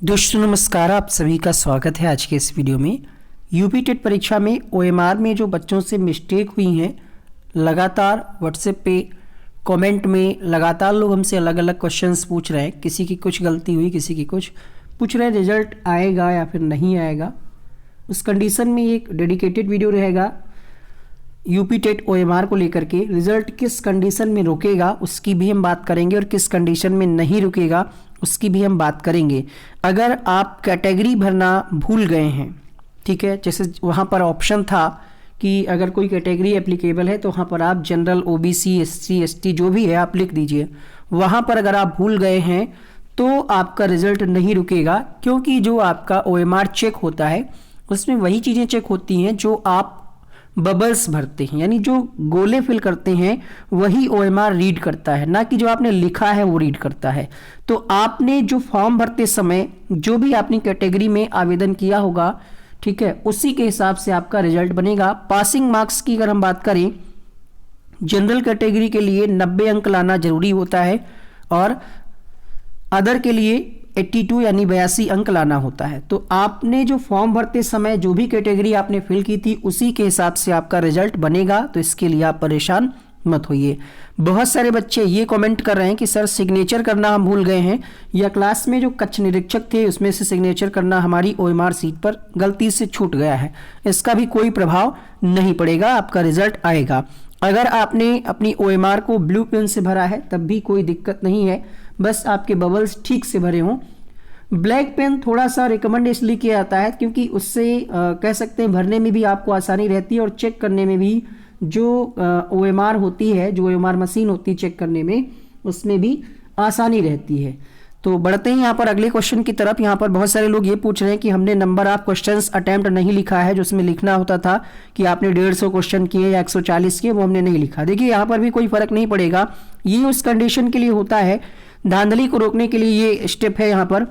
दोस्तों नमस्कार, आप सभी का स्वागत है आज के इस वीडियो में। यूपी टेट परीक्षा में ओएमआर में जो बच्चों से मिस्टेक हुई हैं, लगातार व्हाट्सएप पे कमेंट में लगातार लोग हमसे अलग अलग क्वेश्चंस पूछ रहे हैं। किसी की कुछ गलती हुई, किसी की कुछ पूछ रहे हैं रिजल्ट आएगा या फिर नहीं आएगा। उस कंडीशन में एक डेडिकेटेड वीडियो रहेगा यूपी टेट ओएमआर को लेकर के। रिजल्ट किस कंडीशन में रुकेगा उसकी भी हम बात करेंगे और किस कंडीशन में नहीं रुकेगा उसकी भी हम बात करेंगे। अगर आप कैटेगरी भरना भूल गए हैं, ठीक है, जैसे वहाँ पर ऑप्शन था कि अगर कोई कैटेगरी एप्लीकेबल है तो वहाँ पर आप जनरल, ओबीसी, एससी, एसटी जो भी है आप लिख दीजिए। वहाँ पर अगर आप भूल गए हैं तो आपका रिजल्ट नहीं रुकेगा, क्योंकि जो आपका ओएमआर चेक होता है उसमें वही चीज़ें चेक होती हैं जो आप बबल्स भरते हैं, यानी जो गोले फिल करते हैं वही ओएमआर रीड करता है, ना कि जो आपने लिखा है वो रीड करता है। तो आपने जो फॉर्म भरते समय जो भी आपने कैटेगरी में आवेदन किया होगा, ठीक है, उसी के हिसाब से आपका रिजल्ट बनेगा। पासिंग मार्क्स की अगर हम बात करें, जनरल कैटेगरी के लिए 90 अंक लाना जरूरी होता है और अदर के लिए 82 यानी 82 अंक लाना होता है। तो आपने जो फॉर्म भरते समय जो भी कैटेगरी आपने फिल की थी उसी के हिसाब से आपका रिजल्ट बनेगा, तो इसके लिए आप परेशान मत होइए। बहुत सारे बच्चे ये कमेंट कर रहे हैं कि सर सिग्नेचर करना हम भूल गए हैं, या क्लास में जो कक्ष निरीक्षक थे उसमें से सिग्नेचर करना हमारी ओएमआर सीट पर गलती से छूट गया है। इसका भी कोई प्रभाव नहीं पड़ेगा, आपका रिजल्ट आएगा। अगर आपने अपनी ओएमआर को ब्लू पेन से भरा है तब भी कोई दिक्कत नहीं है, बस आपके बबल्स ठीक से भरे हों। ब्लैक पेन थोड़ा सा रिकमेंड इसलिए किया जाता है क्योंकि उससे कह सकते हैं भरने में भी आपको आसानी रहती है और चेक करने में भी जो ओएमआर होती है, जो ओएमआर मशीन होती है चेक करने में, उसमें भी आसानी रहती है। तो बढ़ते हैं यहाँ पर अगले क्वेश्चन की तरफ। यहाँ पर बहुत सारे लोग ये पूछ रहे हैं कि हमने नंबर ऑफ क्वेश्चंस अटेम्प्ट नहीं लिखा है, जो उसमें लिखना होता था कि आपने 150 क्वेश्चन किए या 140 किए, वो हमने नहीं लिखा। देखिए यहाँ पर भी कोई फर्क नहीं पड़ेगा, ये उस कंडीशन के लिए होता है, धांधली को रोकने के लिए ये स्टेप है। यहाँ पर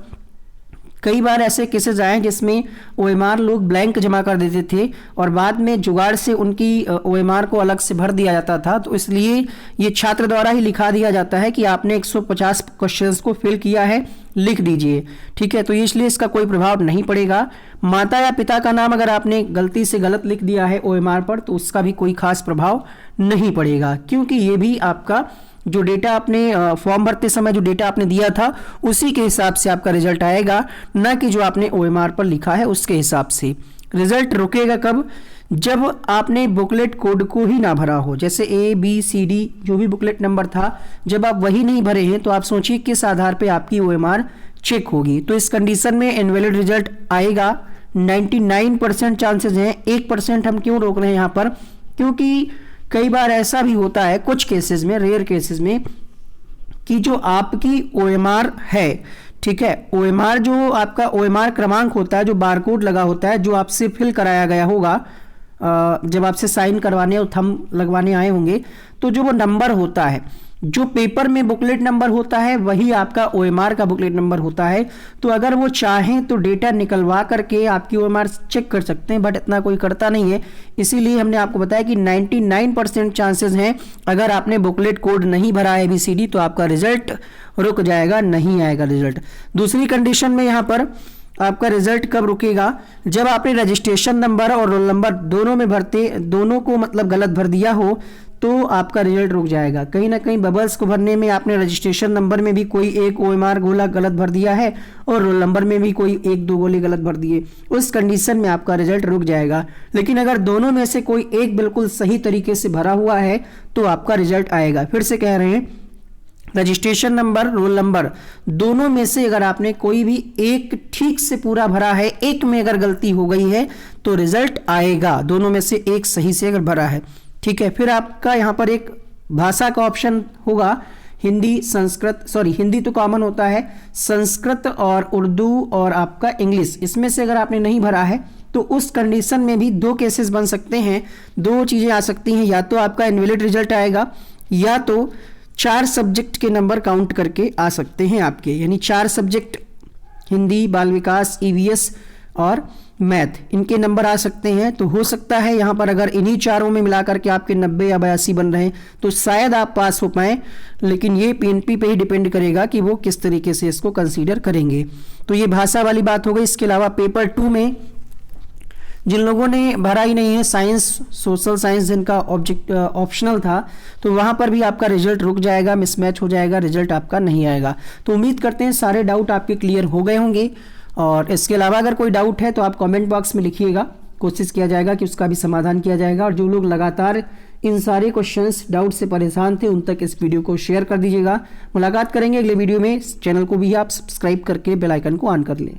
कई बार ऐसे केसेस आए जिसमें ओएमआर लोग ब्लैंक जमा कर देते थे और बाद में जुगाड़ से उनकी ओएमआर को अलग से भर दिया जाता था। तो इसलिए ये छात्र द्वारा ही लिखा दिया जाता है कि आपने 150 क्वेश्चंस को फिल किया है, लिख दीजिए, ठीक है। तो इसलिए इसका कोई प्रभाव नहीं पड़ेगा। माता या पिता का नाम अगर आपने गलती से गलत लिख दिया है ओएमआर पर तो उसका भी कोई खास प्रभाव नहीं पड़ेगा, क्योंकि ये भी आपका जो डेटा आपने फॉर्म भरते समय जो डेटा आपने दिया था उसी के हिसाब से आपका रिजल्ट आएगा, ना कि जो आपने ओएमआर पर लिखा है उसके हिसाब से। रिजल्ट रुकेगा कब? जब आपने बुकलेट कोड को ही ना भरा हो, जैसे ABCD जो भी बुकलेट नंबर था, जब आप वही नहीं भरे हैं तो आप सोचिए किस आधार पे आपकी ओएमआर चेक होगी। तो इस कंडीशन में इनवैलिड रिजल्ट आएगा। 99% चांसेस हैं। 1% हम क्यों रोक रहे हैं यहाँ पर? क्योंकि कई बार ऐसा भी होता है, कुछ केसेस में, रेयर केसेस में, कि जो आपकी ओएमआर है, ठीक है, ओएमआर जो आपका ओएमआर क्रमांक होता है, जो बारकोड लगा होता है, जो आपसे फिल कराया गया होगा जब आपसे साइन करवाने और थंब लगवाने आए होंगे, तो जो वो नंबर होता है, जो पेपर में बुकलेट नंबर होता है वही आपका ओएमआर का बुकलेट नंबर होता है। तो अगर वो चाहें तो डेटा निकलवा करके आपकी ओएमआर चेक कर सकते हैं, बट इतना कोई करता नहीं है। इसीलिए हमने आपको बताया कि 99% चांसेस हैं, अगर आपने बुकलेट कोड नहीं भरा है ABCD तो आपका रिजल्ट रुक जाएगा, नहीं आएगा रिजल्ट। दूसरी कंडीशन में यहाँ पर आपका रिजल्ट कब रुकेगा? जब आपने रजिस्ट्रेशन नंबर और रोल नंबर दोनों में भरते, दोनों को मतलब गलत भर दिया हो तो आपका रिजल्ट रुक जाएगा। कहीं ना कहीं बबल्स को भरने में आपने रजिस्ट्रेशन नंबर में भी कोई एक ओएमआर गोला गलत भर दिया है और रोल नंबर में भी कोई 1-2 गोले गलत भर दिए, उस कंडीशन में आपका रिजल्ट रुक जाएगा। लेकिन अगर दोनों में से कोई एक बिल्कुल सही तरीके से भरा हुआ है तो आपका रिजल्ट आएगा। फिर से कह रहे हैं, रजिस्ट्रेशन नंबर, रोल नंबर दोनों में से अगर आपने कोई भी एक ठीक से पूरा भरा है, एक में अगर गलती हो गई है तो रिजल्ट आएगा, दोनों में से एक सही से अगर भरा है, ठीक है। फिर आपका यहाँ पर एक भाषा का ऑप्शन होगा, हिंदी, संस्कृत, सॉरी हिंदी तो कॉमन होता है, संस्कृत और उर्दू और आपका इंग्लिश, इसमें से अगर आपने नहीं भरा है तो उस कंडीशन में भी 2 केसेस बन सकते हैं, 2 चीज़ें आ सकती हैं। या तो आपका इनवैलिड रिजल्ट आएगा, या तो 4 सब्जेक्ट के नंबर काउंट करके आ सकते हैं आपके, यानी 4 सब्जेक्ट हिंदी, बाल विकास, EVS और मैथ, इनके नंबर आ सकते हैं। तो हो सकता है यहाँ पर अगर इन्हीं चारों में मिलाकर के आपके 90 या 82 बन रहे हैं तो शायद आप पास हो पाएँ, लेकिन ये पीएनपी पे ही डिपेंड करेगा कि वो किस तरीके से इसको कंसीडर करेंगे। तो ये भाषा वाली बात हो गई। इसके अलावा पेपर 2 में जिन लोगों ने भरा ही नहीं है साइंस, सोशल साइंस जिनका ऑब्जेक्ट ऑप्शनल था, तो वहाँ पर भी आपका रिजल्ट रुक जाएगा, मिसमैच हो जाएगा, रिजल्ट आपका नहीं आएगा। तो उम्मीद करते हैं सारे डाउट आपके क्लियर हो गए होंगे। और इसके अलावा अगर कोई डाउट है तो आप कमेंट बॉक्स में लिखिएगा, कोशिश किया जाएगा कि उसका भी समाधान किया जाएगा। और जो लोग लगातार इन सारे क्वेश्चंस डाउट से परेशान थे उन तक इस वीडियो को शेयर कर दीजिएगा। मुलाकात करेंगे अगले वीडियो में। चैनल को भी आप सब्सक्राइब करके बेल आइकन को ऑन कर लें।